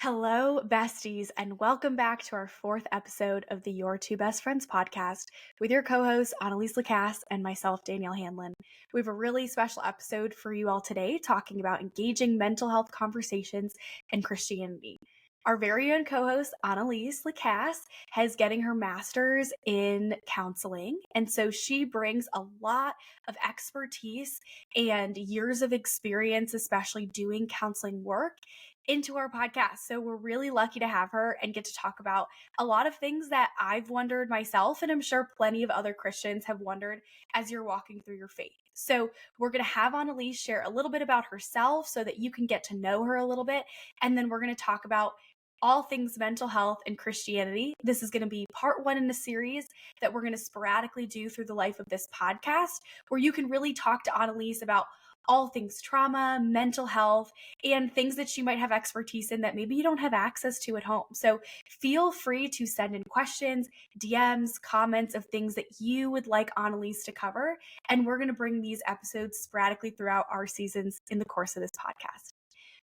Hello, besties, and welcome back to our fourth episode of the Your Two Best Friends podcast with your co hosts, Annalise Lacasse and myself, Danielle Hanlon. We have a really special episode for you all today talking about engaging mental health conversations and Christianity. Our very own co host, Annalise Lacasse, is getting her master's in counseling. And so she brings a lot of expertise and years of experience, especially doing counseling work, into our podcast. So we're really lucky to have her and get to talk about a lot of things that I've wondered myself, and I'm sure plenty of other Christians have wondered as you're walking through your faith. So we're going to have Annalise share a little bit about herself so that you can get to know her a little bit. And then we're going to talk about all things mental health and Christianity. This is going to be part one in a series that we're going to sporadically do through the life of this podcast, where you can really talk to Annalise about all things trauma, mental health, and things that she might have expertise in that maybe you don't have access to at home. So feel free to send in questions, DMs, comments of things that you would like Annalise to cover. And we're going to bring these episodes sporadically throughout our seasons in the course of this podcast.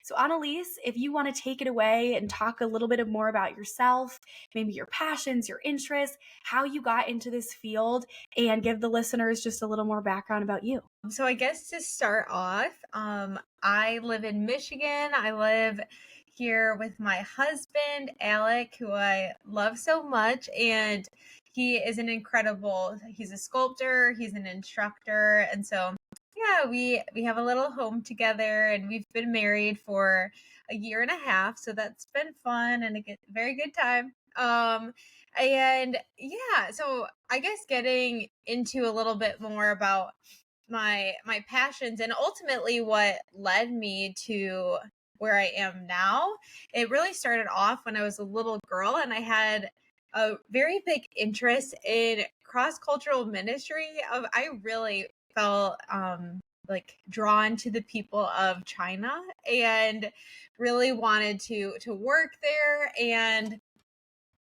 So Annalise, if you want to take it away and talk a little bit more about yourself, maybe your passions, your interests, how you got into this field, and give the listeners just a little more background about you. So I guess to start off, I live in Michigan. I live here with my husband, Alec, who I love so much. And he's a sculptor, he's an instructor. And so, yeah, we have a little home together, and we've been married for a year and a half. So that's been fun and very good time. And yeah, so I guess getting into a little bit more about my passions and ultimately what led me to where I am now. It really started off when I was a little girl, and I had a very big interest in cross-cultural ministry. I really felt like drawn to the people of China and really wanted to work there. And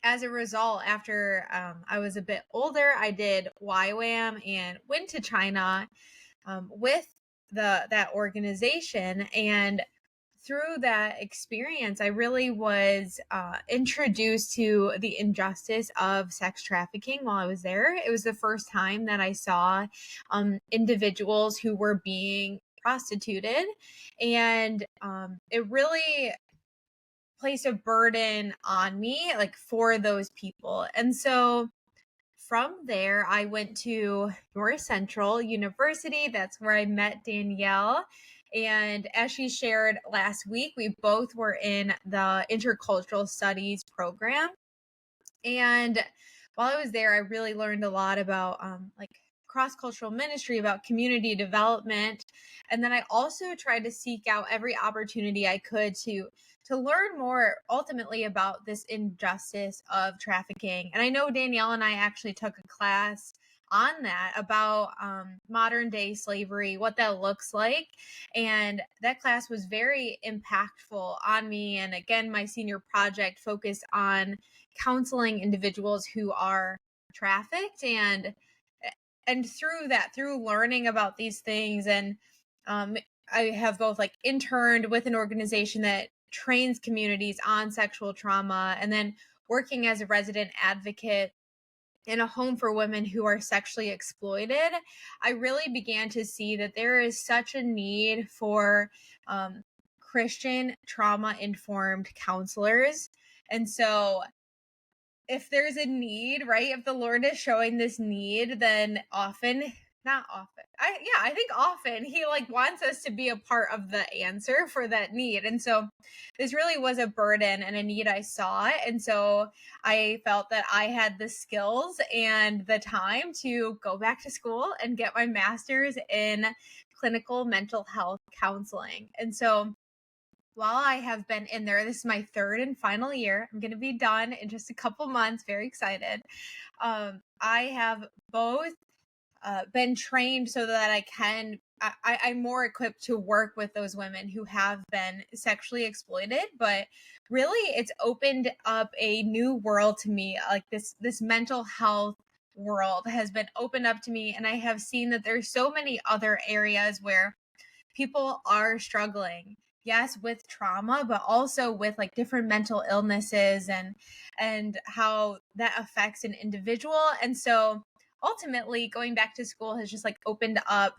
as a result, after I was a bit older, I did YWAM and went to China with that organization. And through that experience, I really was introduced to the injustice of sex trafficking while I was there. It was the first time that I saw individuals who were being prostituted, and it really placed a burden on me, like, for those people. And so from there, I went to North Central University. That's where I met Danielle. And as she shared last week, we both were in the intercultural studies program. And while I was there, I really learned a lot about like cross-cultural ministry, about community development. And then I also tried to seek out every opportunity I could to learn more ultimately about this injustice of trafficking. And I know Danielle and I actually took a class on that about modern day slavery, what that looks like. And that class was very impactful on me. And again, my senior project focused on counseling individuals who are trafficked. And through learning about these things, and I have both like interned with an organization that trains communities on sexual trauma, and then working as a resident advocate in a home for women who are sexually exploited. I really began to see that there is such a need for Christian trauma informed counselors. And so if there's a need, right? If the Lord is showing this need, then not often. I think often he like wants us to be a part of the answer for that need. And so this really was a burden and a need I saw. And so I felt that I had the skills and the time to go back to school and get my master's in clinical mental health counseling. And so while I have been in there, this is my third and final year. I'm going to be done in just a couple months. Very excited. I have both been trained so that I'm more equipped to work with those women who have been sexually exploited. But really, it's opened up a new world to me. Like this mental health world has been opened up to me, and I have seen that there's so many other areas where people are struggling. yes, with trauma, but also with like different mental illnesses and how that affects an individual. And so ultimately going back to school has just like opened up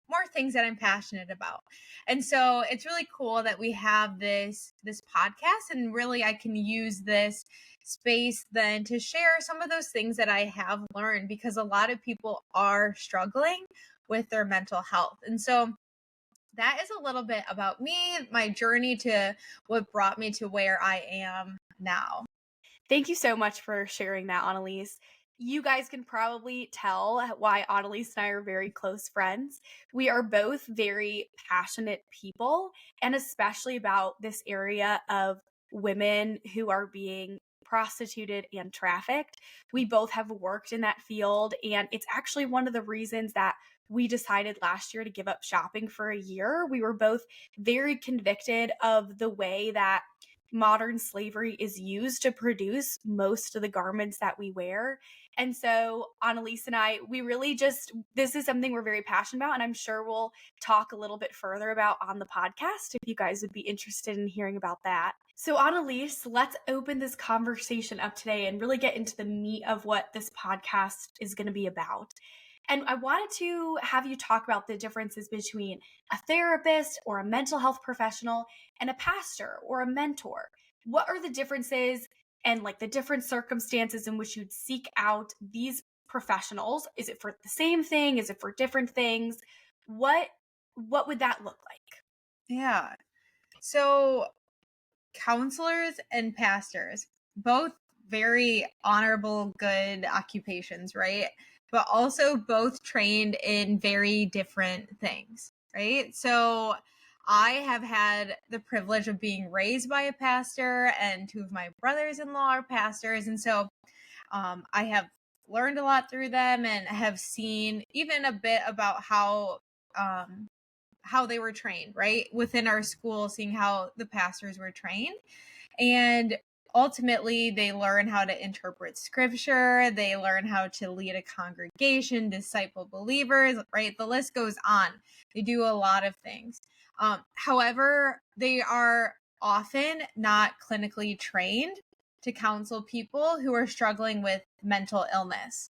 more things that I'm passionate about. And so it's really cool that we have this podcast, and really I can use this space then to share some of those things that I have learned, because a lot of people are struggling with their mental health. And so that is a little bit about me, my journey to what brought me to where I am now. Thank you so much for sharing that, Annalise. You guys can probably tell why Annalise and I are very close friends. We are both very passionate people, and especially about this area of women who are being prostituted and trafficked. We both have worked in that field, and it's actually one of the reasons that we decided last year to give up shopping for a year. We were both very convicted of the way that modern slavery is used to produce most of the garments that we wear. And so, Annalise and I, we really just, this is something we're very passionate about. And I'm sure we'll talk a little bit further about on the podcast if you guys would be interested in hearing about that. So, Annalise, let's open this conversation up today and really get into the meat of what this podcast is going to be about. And I wanted to have you talk about the differences between a therapist or a mental health professional and a pastor or a mentor. What are the differences and like the different circumstances in which you'd seek out these professionals? Is it for the same thing? Is it for different things? What would that look like? Yeah. So counselors and pastors, both very honorable, good occupations, right? But also both trained in very different things, right? So I have had the privilege of being raised by a pastor, and two of my brothers in law are pastors. And so I have learned a lot through them and have seen even a bit about how they were trained, right? Within our school, seeing how the pastors were trained. And ultimately, they learn how to interpret scripture, they learn how to lead a congregation, disciple believers, right? The list goes on. They do a lot of things. However, they are often not clinically trained to counsel people who are struggling with mental illness.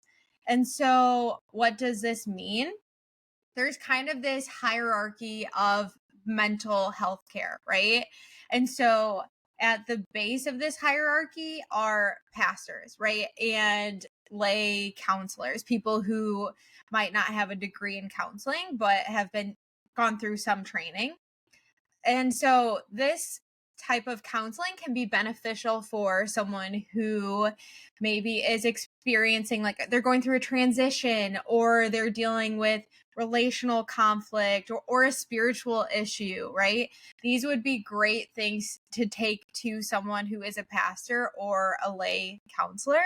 And so, what does this mean? There's kind of this hierarchy of mental health care, right? And so at the base of this hierarchy are pastors, right? And lay counselors, people who might not have a degree in counseling, but have been gone through some training. And so this type of counseling can be beneficial for someone who maybe is experiencing, like they're going through a transition, or they're dealing with relational conflict, or a spiritual issue, right? These would be great things to take to someone who is a pastor or a lay counselor.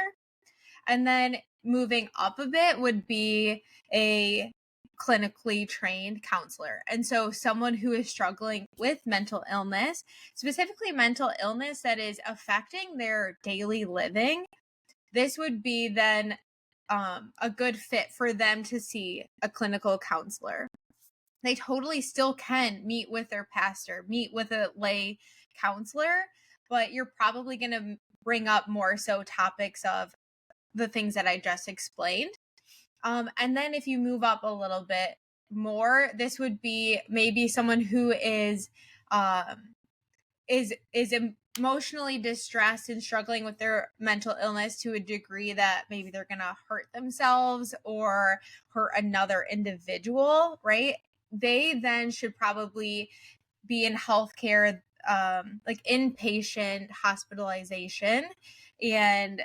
And then moving up a bit would be a clinically trained counselor. And so someone who is struggling with mental illness, specifically mental illness that is affecting their daily living, this would be then a good fit for them to see a clinical counselor. They totally still can meet with their pastor, meet with a lay counselor, but you're probably going to bring up more so topics of the things that I just explained. And then if you move up a little bit more, this would be maybe someone who um, is emotionally distressed and struggling with their mental illness to a degree that maybe they're gonna hurt themselves or hurt another individual, right? They then should probably be in healthcare, like inpatient hospitalization, and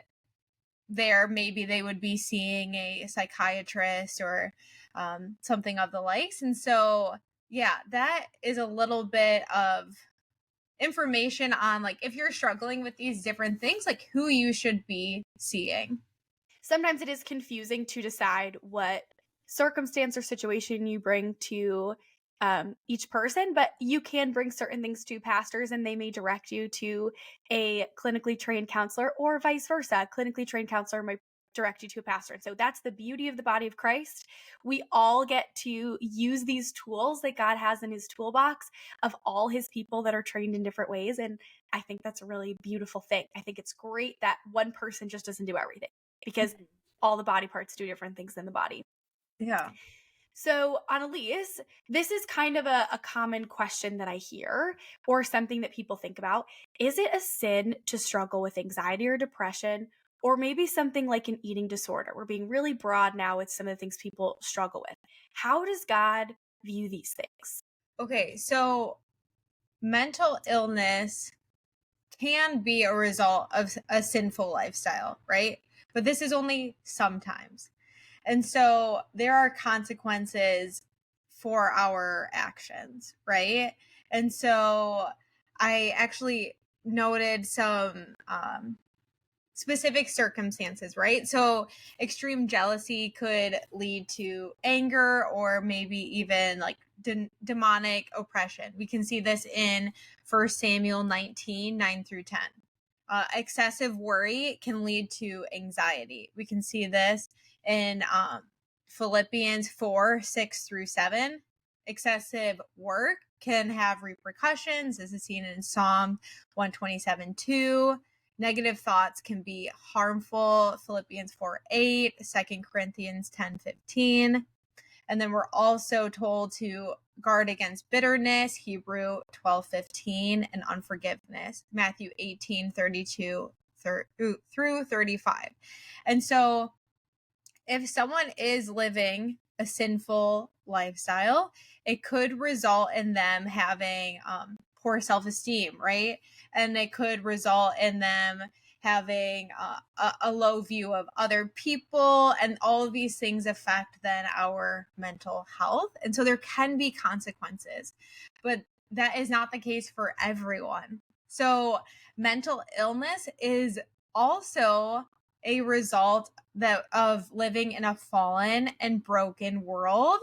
there maybe they would be seeing a psychiatrist or something of the likes. And so yeah, that is a little bit of information on, like, if you're struggling with these different things, like who you should be seeing. Sometimes it is confusing to decide what circumstance or situation you bring to each person, but you can bring certain things to pastors and they may direct you to a clinically trained counselor, or vice versa. A clinically trained counselor might direct you to a pastor. And so that's the beauty of the body of Christ. We all get to use these tools that God has in his toolbox of all his people that are trained in different ways. And I think that's a really beautiful thing. I think it's great that one person just doesn't do everything, because all the body parts do different things in the body. Yeah. So, Annalise, this is kind of a common question that I hear, or something that people think about. Is it a sin to struggle with anxiety or depression, or maybe something like an eating disorder? We're being really broad now with some of the things people struggle with. How does God view these things? Okay, so mental illness can be a result of a sinful lifestyle, right? But this is only sometimes. And so there are consequences for our actions, right? And so I actually noted some specific circumstances, right? So extreme jealousy could lead to anger or maybe even like demonic oppression. We can see this in 1 Samuel 19, 9 through 10. Excessive worry can lead to anxiety. We can see this in Philippians 4, 6 through 7. Excessive work can have repercussions. This is seen in Psalm 127, 2. Negative thoughts can be harmful. Philippians 4, 8, 2 Corinthians 10, 15. And then we're also told to guard against bitterness, Hebrew 12, 15, and unforgiveness, Matthew 18, 32 through 35. And so if someone is living a sinful lifestyle, it could result in them having poor self-esteem, right? And it could result in them having a low view of other people, and all of these things affect then our mental health. And so there can be consequences, but that is not the case for everyone. So mental illness is also a result of living in a fallen and broken world.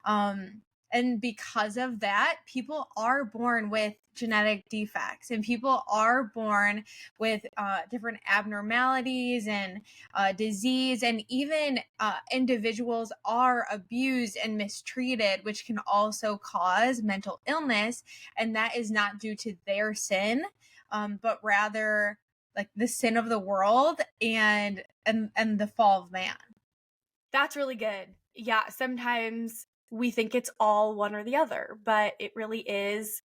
And because of that, people are born with genetic defects, and people are born with different abnormalities and disease, and even individuals are abused and mistreated, which can also cause mental illness. And that is not due to their sin, but rather like the sin of the world and the fall of man. That's really good. Yeah, sometimes we think it's all one or the other, but it really is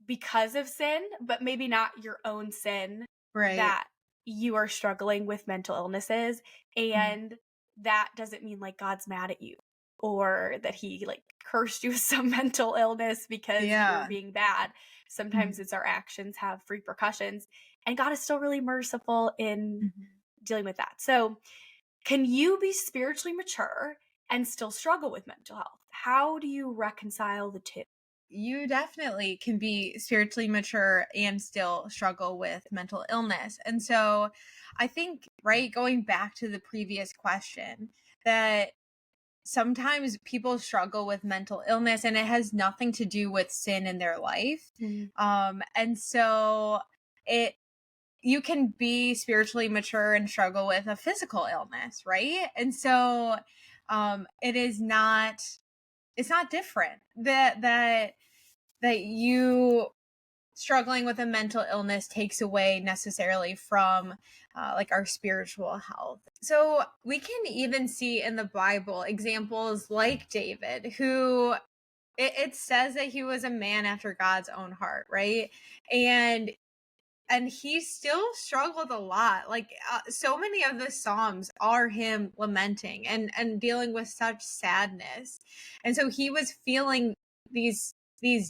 because of sin, but maybe not your own sin, Right. that you are struggling with mental illnesses. And that doesn't mean like God's mad at you, or that he like cursed you with some mental illness because you're being bad. Sometimes it's our actions have repercussions, and God is still really merciful in dealing with that. So, can you be spiritually mature and still struggle with mental health? How do you reconcile the two? You definitely can be spiritually mature and still struggle with mental illness. And so I think, right, going back to the previous question, that sometimes people struggle with mental illness and it has nothing to do with sin in their life. And so you can be spiritually mature and struggle with a physical illness, right? And so it's not different that you struggling with a mental illness takes away necessarily from like our spiritual health. So we can even see in the Bible examples like David, who it says that he was a man after God's own heart, right? And he still struggled a lot. Like so many of the Psalms are him lamenting and dealing with such sadness. And so he was feeling these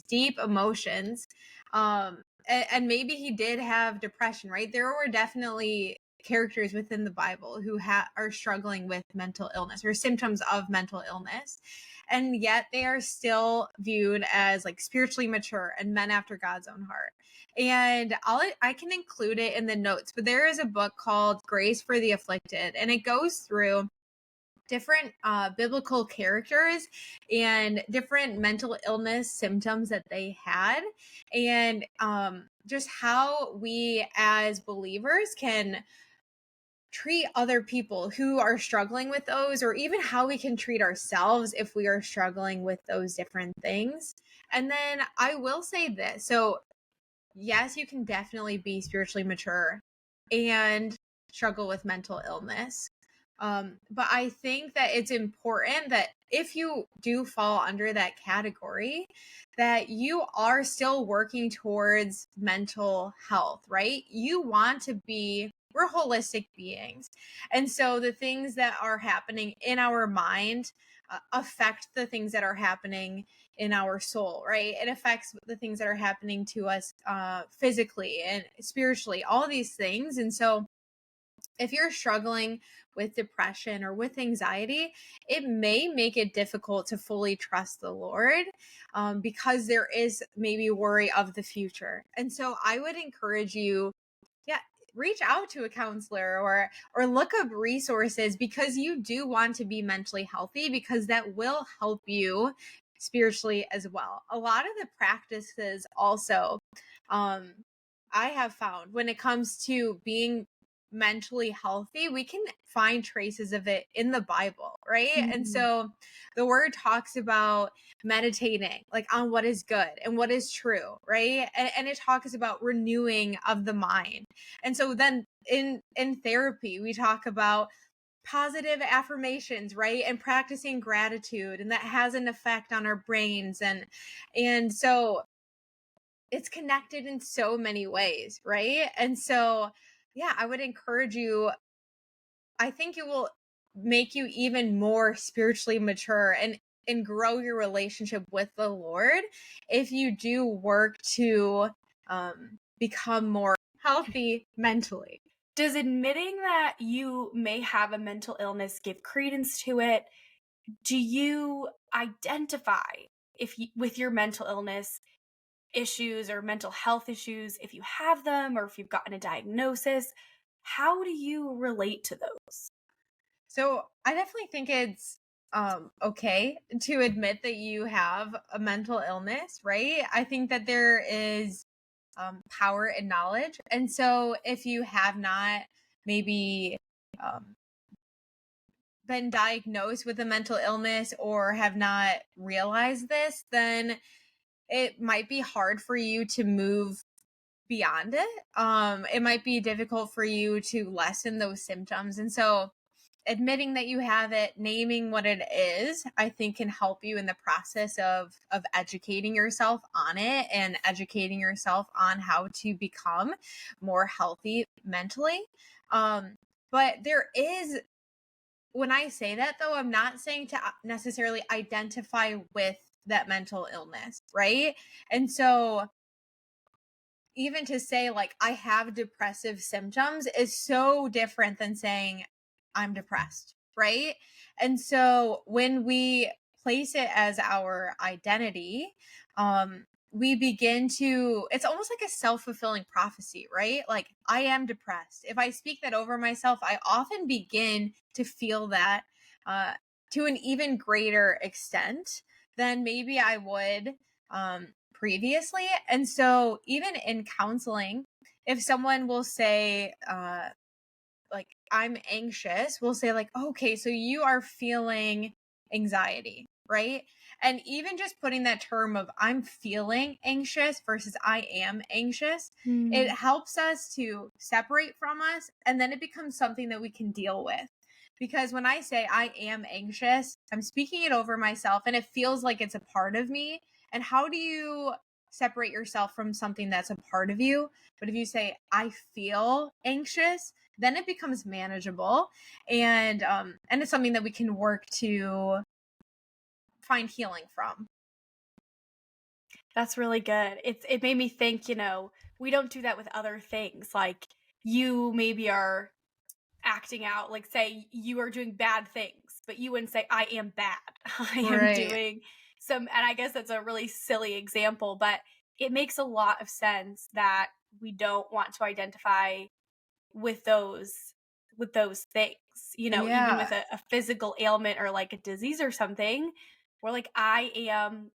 deep emotions. And maybe he did have depression, right? There were definitely characters within the Bible who are struggling with mental illness or symptoms of mental illness. And yet they are still viewed as like spiritually mature and men after God's own heart. And I can include it in the notes, but there is a book called Grace for the Afflicted, and it goes through different biblical characters and different mental illness symptoms that they had, and just how we as believers can treat other people who are struggling with those, or even how we can treat ourselves if we are struggling with those different things. And then I will say this. So, yes, you can definitely be spiritually mature and struggle with mental illness. But I think that it's important that if you do fall under that category, that you are still working towards mental health, right? You want to be, we're holistic beings. And so the things that are happening in our mind affect the things that are happening in our soul, right? It affects the things that are happening to us physically and spiritually, all these things. And so if you're struggling with depression or with anxiety, it may make it difficult to fully trust the Lord, because there is maybe worry of the future. And so I would encourage you, yeah, reach out to a counselor or look up resources, because you do want to be mentally healthy, because that will help you spiritually as well. A lot of the practices also, I have found, when it comes to being mentally healthy, we can find traces of it in the Bible, right? And so the word talks about meditating like on what is good and what is true, right? And it talks about renewing of the mind. And so then in therapy, we talk about positive affirmations, right? And practicing gratitude, and that has an effect on our brains. And so it's connected in so many ways, right? And so, yeah, I would encourage you. I think it will make you even more spiritually mature and grow your relationship with the Lord if you do work to become more healthy mentally. Does admitting that you may have a mental illness give credence to it? Do you identify if you, with your mental illness issues or mental health issues, if you have them or if you've gotten a diagnosis? How do you relate to those? So I definitely think it's okay to admit that you have a mental illness, right? I think that there is power in knowledge. And so if you have not maybe um, been diagnosed with a mental illness or have not realized this, then it might be hard for you to move beyond it. It might be difficult for you to lessen those symptoms. And so admitting that you have it, naming what it is, I think can help you in the process of educating yourself on it and educating yourself on how to become more healthy mentally. But there is, when I say that though, I'm not saying to necessarily identify with that mental illness, right? And so even to say like I have depressive symptoms is so different than saying I'm depressed, right? And so when we place it as our identity, we begin to, it's almost like a self-fulfilling prophecy, right? Like I am depressed. If I speak that over myself, I often begin to feel that uh, to an even greater extent than maybe I would previously. And so even in counseling, if someone will say, like, I'm anxious, we'll say, like, okay, so you are feeling anxiety, right? And even just putting that term of I'm feeling anxious versus I am anxious, it helps us to separate from us. And then it becomes something that we can deal with. Because when I say I am anxious, I'm speaking it over myself and it feels like it's a part of me. And how do you separate yourself from something that's a part of you? But if you say, I feel anxious, then it becomes manageable, and it's something that we can work to find healing from. That's really good. It made me think, we don't do that with other things. Like you maybe are acting out, like say you are doing bad things, but you wouldn't say I am bad. I am Right. doing some, and I guess that's a really silly example, but it makes a lot of sense that we don't want to identify with those things, even Yeah. with a physical ailment or like a disease or something. We're like, I am,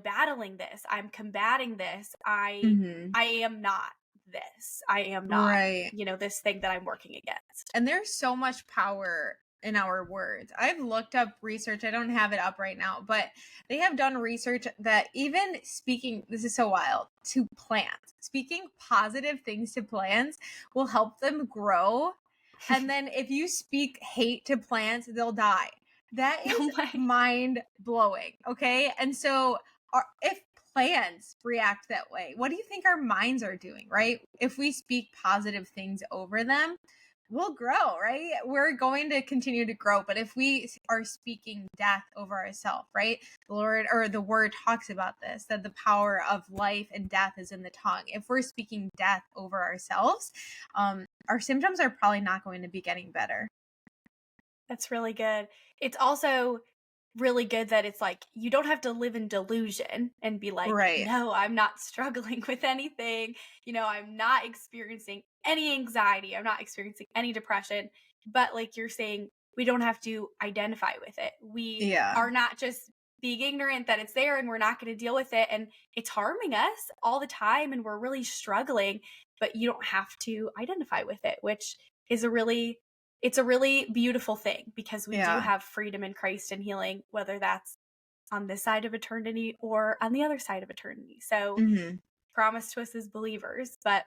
battling this, I'm combating this, I Hmm. I am not this. I am not, Right. this thing that I'm working against. And there's so much power in our words. I've looked up research. I don't have it up right now, but they have done research that even speaking, this is so wild, to plants, speaking positive things to plants will help them grow. And then if you speak hate to plants, they'll die. That is Oh my. mind blowing. Okay. And so if plants react that way, what do you think our minds are doing, right? If we speak positive things over them, we'll grow, right? We're going to continue to grow. But if we are speaking death over ourselves, right? The Lord or the word talks about this, that the power of life and death is in the tongue. If we're speaking death over ourselves, our symptoms are probably not going to be getting better. That's really good. It's also really good that it's like you don't have to live in delusion and be like, Right. no, I'm not struggling with anything. I'm not experiencing any anxiety. I'm not experiencing any depression. But like you're saying, we don't have to identify with it. We Yeah. are not just being ignorant that it's there and we're not going to deal with it. And it's harming us all the time and we're really struggling, but you don't have to identify with it, which is it's a really beautiful thing because we do Yeah. have freedom in Christ and healing, whether that's on this side of eternity or on the other side of eternity. So, Mm-hmm. promise to us as believers, but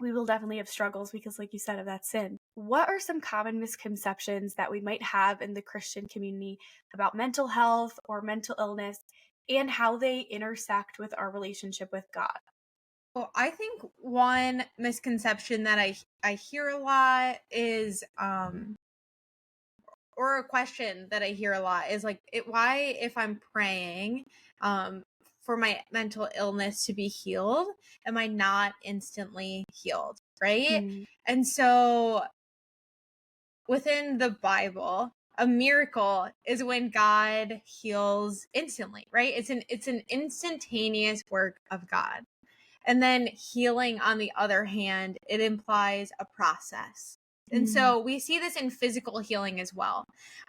we will definitely have struggles because, like you said, of that sin. What are some common misconceptions that we might have in the Christian community about mental health or mental illness and how they intersect with our relationship with God? Well, I think one misconception that I hear a lot is or a question that I hear a lot is like why if I'm praying for my mental illness to be healed, am I not instantly healed, right? Mm, And so within the Bible, a miracle is when God heals instantly, right? It's an instantaneous work of God. And then healing, on the other hand, it implies a process. And mm, so we see this in physical healing as well.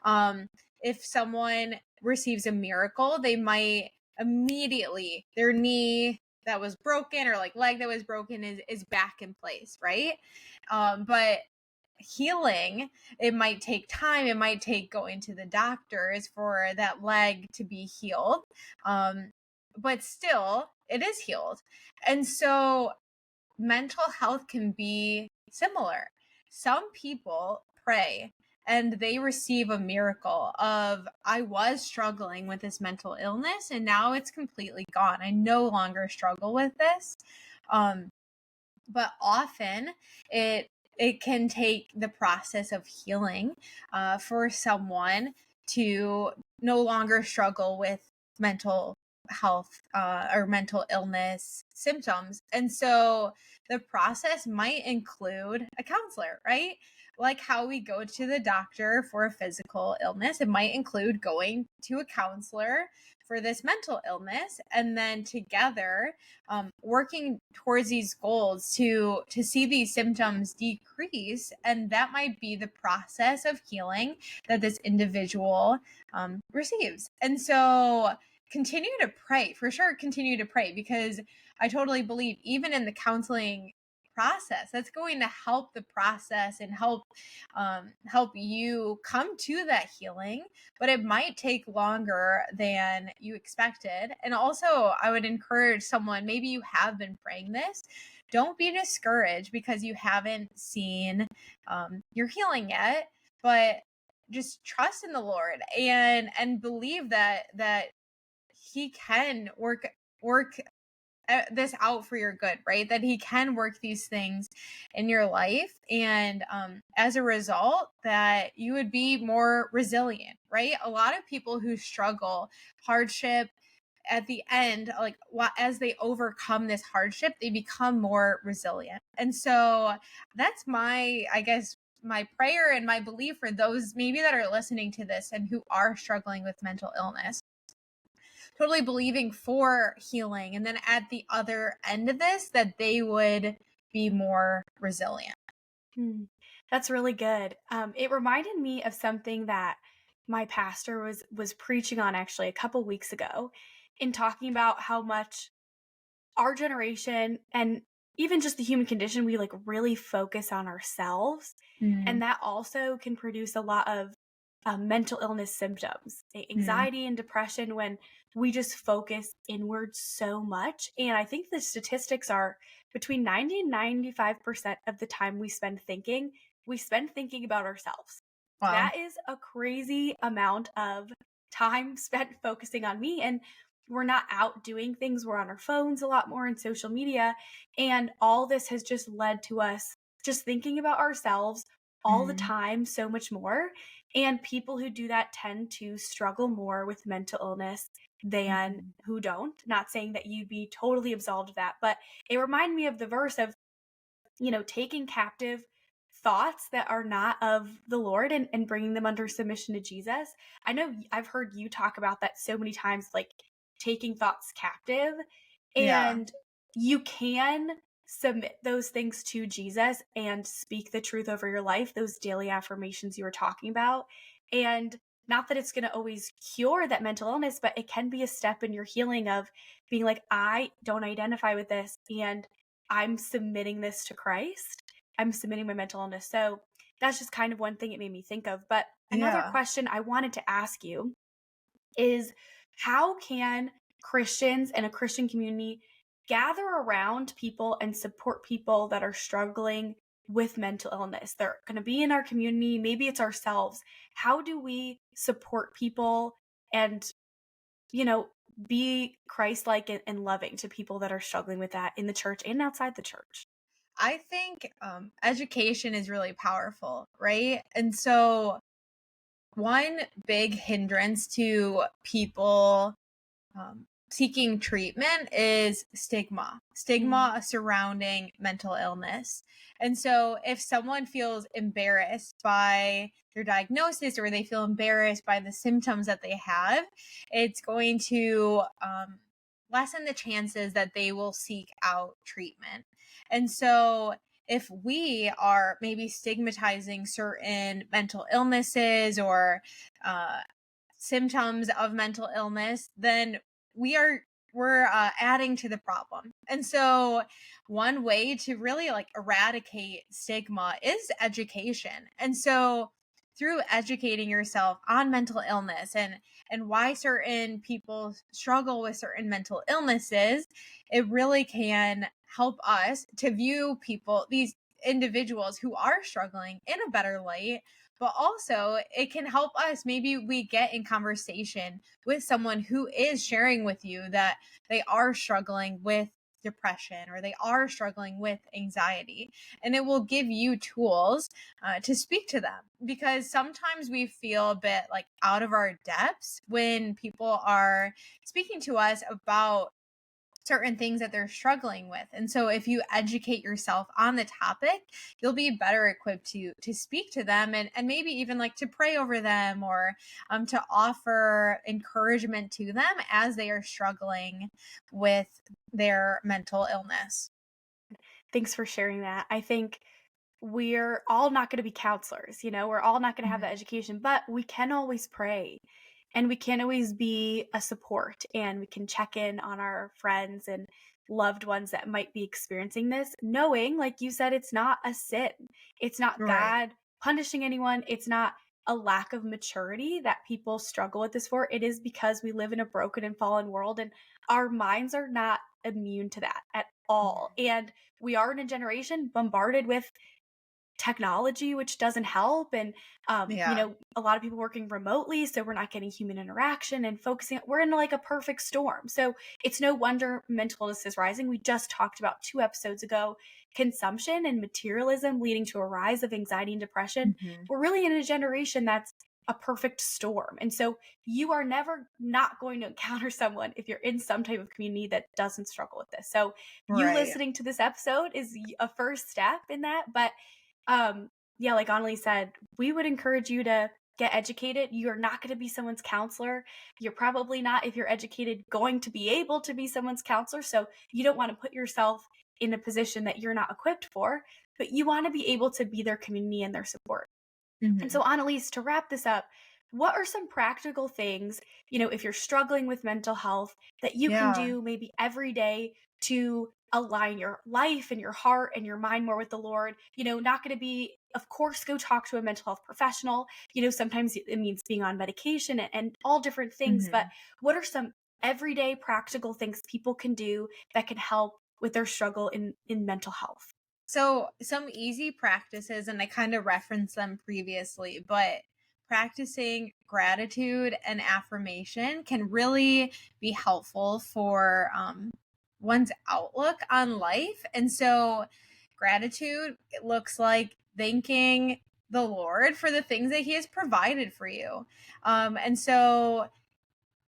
Um, if someone receives a miracle, they might immediately, their knee that was broken or like leg that was broken is back in place, right? But healing, it might take time. It might take going to the doctors for that leg to be healed. But still, it is healed. And so mental health can be similar. Some people pray and they receive a miracle of, I was struggling with this mental illness and now it's completely gone. I no longer struggle with this. Um, but often it it can take the process of healing for someone to no longer struggle with mental health or mental illness symptoms. And so the process might include a counselor, right? Like how we go to the doctor for a physical illness, it might include going to a counselor for this mental illness, and then together working towards these goals to see these symptoms decrease. And that might be the process of healing that this individual receives. And so continue to pray, for sure. Continue to pray, because I totally believe even in the counseling process, that's going to help the process and help you come to that healing, but it might take longer than you expected. And also, I would encourage someone, maybe you have been praying this, don't be discouraged because you haven't seen your healing yet, but just trust in the Lord and believe that he can work this out for your good, right? That he can work these things in your life. And as a result, that you would be more resilient, right? A lot of people who struggle hardship at the end, like as they overcome this hardship, they become more resilient. And so that's I guess, my prayer and my belief for those maybe that are listening to this and who are struggling with mental illness, totally believing for healing. And then at the other end of this, that they would be more resilient. That's really good. It reminded me of something that my pastor was preaching on actually a couple weeks ago in talking about how much our generation and even just the human condition, we like really focus on ourselves. Mm, And that also can produce a lot of mental illness symptoms, mm, anxiety and depression when we just focus inward so much. And I think the statistics are between 90 and 95% of the time we spend thinking about ourselves. wow. That is a crazy amount of time spent focusing on me. And we're not out doing things. We're on our phones a lot more and social media. And all this has just led to us just thinking about ourselves all the Mm, time, so much more. And people who do that tend to struggle more with mental illness than mhm. who don't. Not saying that you'd be totally absolved of that, but it reminded me of the verse of, taking captive thoughts that are not of the Lord and bringing them under submission to Jesus. I know I've heard you talk about that so many times, like taking thoughts captive, Yeah. and you can submit those things to Jesus and speak the truth over your life, those daily affirmations you were talking about. And not that it's going to always cure that mental illness, but it can be a step in your healing of being like, I don't identify with this. And I'm submitting this to Christ. I'm submitting my mental illness. So that's just kind of one thing it made me think of. But another Yeah. question I wanted to ask you is, how can Christians and a Christian community gather around people and support people that are struggling with mental illness? They're going to be in our community. Maybe it's ourselves. How do we support people and, you know, be Christ-like and loving to people that are struggling with that in the church and outside the church? I think education is really powerful, right? And so, one big hindrance to people seeking treatment is Mm, stigma surrounding mental illness. And so, if someone feels embarrassed by their diagnosis or they feel embarrassed by the symptoms that they have, it's going to lessen the chances that they will seek out treatment. And so, if we are maybe stigmatizing certain mental illnesses or uh, symptoms of mental illness, then we are we're adding to the problem. And so one way to really like eradicate stigma is education. And so through educating yourself on mental illness and why certain people struggle with certain mental illnesses, it really can help us to view people, these individuals who are struggling, in a better light. But also it can help us, maybe we get in conversation with someone who is sharing with you that they are struggling with depression or they are struggling with anxiety, and it will give you tools to speak to them, because sometimes we feel a bit like out of our depths when people are speaking to us about certain things that they're struggling with. And so if you educate yourself on the topic, you'll be better equipped to speak to them, and maybe even like to pray over them, or to offer encouragement to them as they are struggling with their mental illness. thanks for sharing that. I think we're all not going to be counselors, we're all not going to have that Mhm. education, but we can always pray and we can always be a support, and we can check in on our friends and loved ones that might be experiencing this, knowing, like you said, it's not a sin. It's not Right. God punishing anyone. It's not a lack of maturity that people struggle with this for. It is because we live in a broken and fallen world, and our minds are not immune to that at all. Mhm. And we are in a generation bombarded with technology, which doesn't help. And, Yeah. a lot of people working remotely. So we're not getting human interaction and focusing. We're in like a perfect storm. So it's no wonder mental illness is rising. We just talked about 2 episodes ago consumption and materialism leading to a rise of anxiety and depression. Mhm. We're really in a generation that's a perfect storm. And so you are never not going to encounter someone if you're in some type of community that doesn't struggle with this. So you Right. listening to this episode is a first step in that. But yeah, like Annalise said, we would encourage you to get educated. You're not going to be someone's counselor. You're probably not, if you're educated, going to be able to be someone's counselor. So you don't want to put yourself in a position that you're not equipped for, but you want to be able to be their community and their support. And Mhm. so, Annalise, to wrap this up, what are some practical things, if you're struggling with mental health, that you can Yeah. do maybe every day to align your life and your heart and your mind more with the Lord. Not going to be, of course, go talk to a mental health professional. Sometimes it means being on medication and all different things. But Mhm. what are some everyday practical things people can do that can help with their struggle in mental health? So, some easy practices, and I kind of referenced them previously, but practicing gratitude and affirmation can really be helpful for one's outlook on life. And so, gratitude, it looks like thanking the Lord for the things that He has provided for you. And so,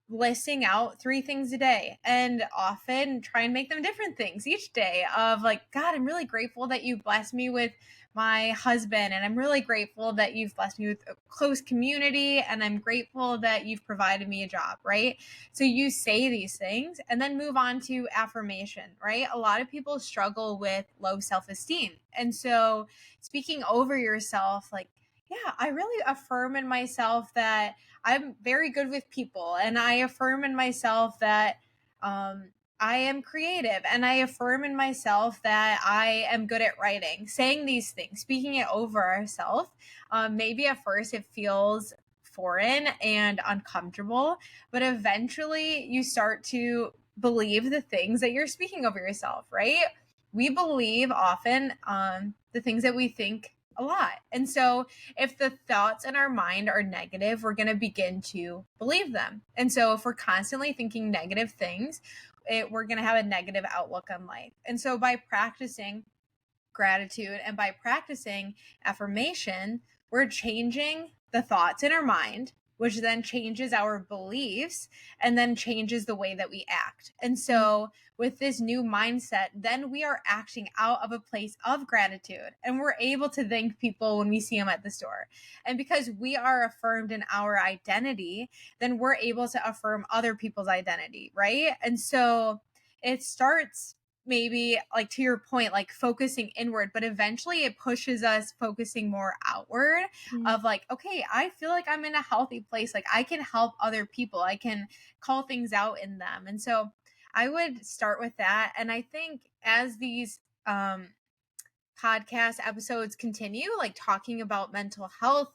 listing out 3 things a day, and often try and make them different things each day, of like, God, I'm really grateful that you blessed me with my husband, and I'm really grateful that you've blessed me with a close community, and I'm grateful that you've provided me a job, right? So you say these things and then move on to affirmation, right? A lot of people struggle with low self-esteem, and so speaking over yourself, like, yeah, I really affirm in myself that I'm very good with people, and I affirm in myself that um, I am creative, and I affirm in myself that I am good at writing. Saying these things, speaking it over ourselves, maybe at first it feels foreign and uncomfortable, but eventually you start to believe the things that you're speaking over yourself, right? We believe often the things that we think a lot. And so if the thoughts in our mind are negative, we're going to begin to believe them. And so if we're constantly thinking negative things, we're going to have a negative outlook on life. And so by practicing gratitude and by practicing affirmation, we're changing the thoughts in our mind, which then changes our beliefs and then changes the way that we act. And so, with this new mindset, then we are acting out of a place of gratitude, and we're able to thank people when we see them at the store. And because we are affirmed in our identity, then we're able to affirm other people's identity, right? And so, it starts maybe, like, to your point, like focusing inward, but eventually it pushes us focusing more outward, Mm. of like, okay, I feel like I'm in a healthy place, like I can help other people, I can call things out in them. And so I would start with that. And I think as these podcast episodes continue, like talking about mental health,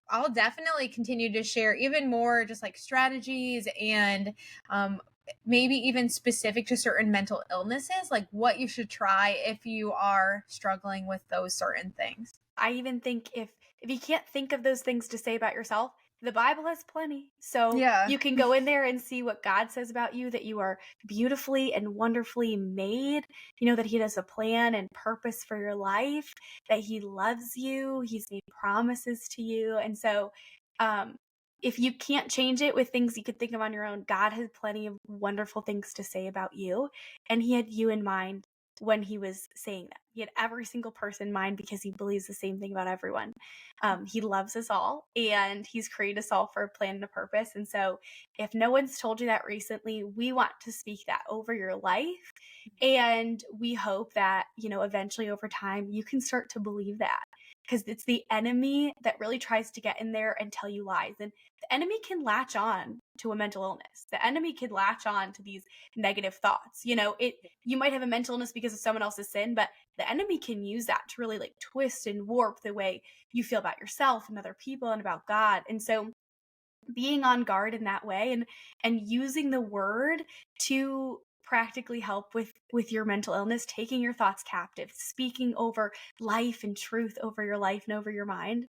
I'll definitely continue to share even more just like strategies and um, maybe even specific to certain mental illnesses, like what you should try if you are struggling with those certain things. I even think if you can't think of those things to say about yourself, the Bible has plenty. So Yeah. you can go in there and see what God says about you, that you are beautifully and wonderfully made, that He has a plan and purpose for your life, that He loves you, He's made promises to you. And so um if you can't change it with things you could think of on your own, God has plenty of wonderful things to say about you. And He had you in mind when He was saying that. He had every single person in mind because He believes the same thing about everyone. He loves us all, and He's created us all for a plan and a purpose. And so, if no one's told you that recently, we want to speak that over your life. And we hope that, eventually over time, you can start to believe that, because it's the enemy that really tries to get in there and tell you lies. And the enemy can latch on to a mental illness. The enemy can latch on to these negative thoughts. You might have a mental illness because of someone else's sin, but the enemy can use that to really like twist and warp the way you feel about yourself and other people and about God. And so being on guard in that way and using the word to practically help with your mental illness, taking your thoughts captive, speaking over life and truth over your life and over your mind,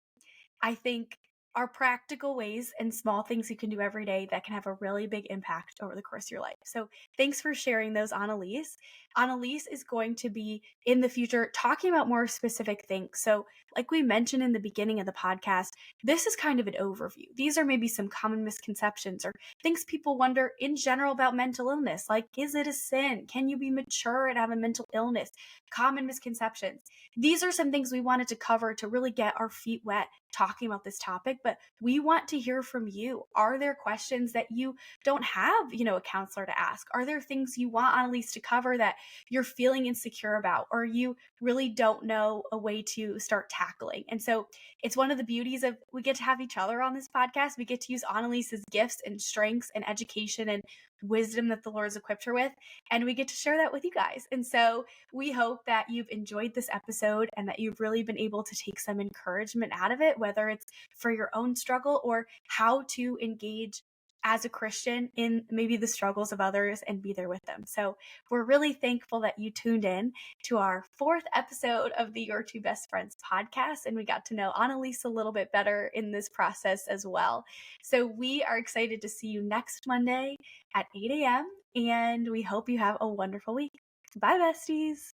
I think are practical ways and small things you can do every day that can have a really big impact over the course of your life. So thanks for sharing those, Annalise. Annalise is going to be in the future talking about more specific things. So like we mentioned in the beginning of the podcast, this is kind of an overview. These are maybe some common misconceptions or things people wonder in general about mental illness. Like, is it a sin? Can you be mature and have a mental illness? Common misconceptions. These are some things we wanted to cover to really get our feet wet talking about this topic, but we want to hear from you. Are there questions that you don't have, a counselor to ask? Are there things you want Annalise to cover that you're feeling insecure about, or you really don't know a way to start tackling? And so it's one of the beauties of we get to have each other on this podcast. We get to use Annalise's gifts and strengths and education and wisdom that the Lord has equipped her with, and we get to share that with you guys. And so we hope that you've enjoyed this episode and that you've really been able to take some encouragement out of it, whether it's for your own struggle or how to engage as a Christian in maybe the struggles of others and be there with them. So we're really thankful that you tuned in to our 4th episode of the Your Two Best Friends podcast, and we got to know Annalise a little bit better in this process as well. So we are excited to see you next Monday at 8 a.m., and we hope you have a wonderful week. Bye, besties.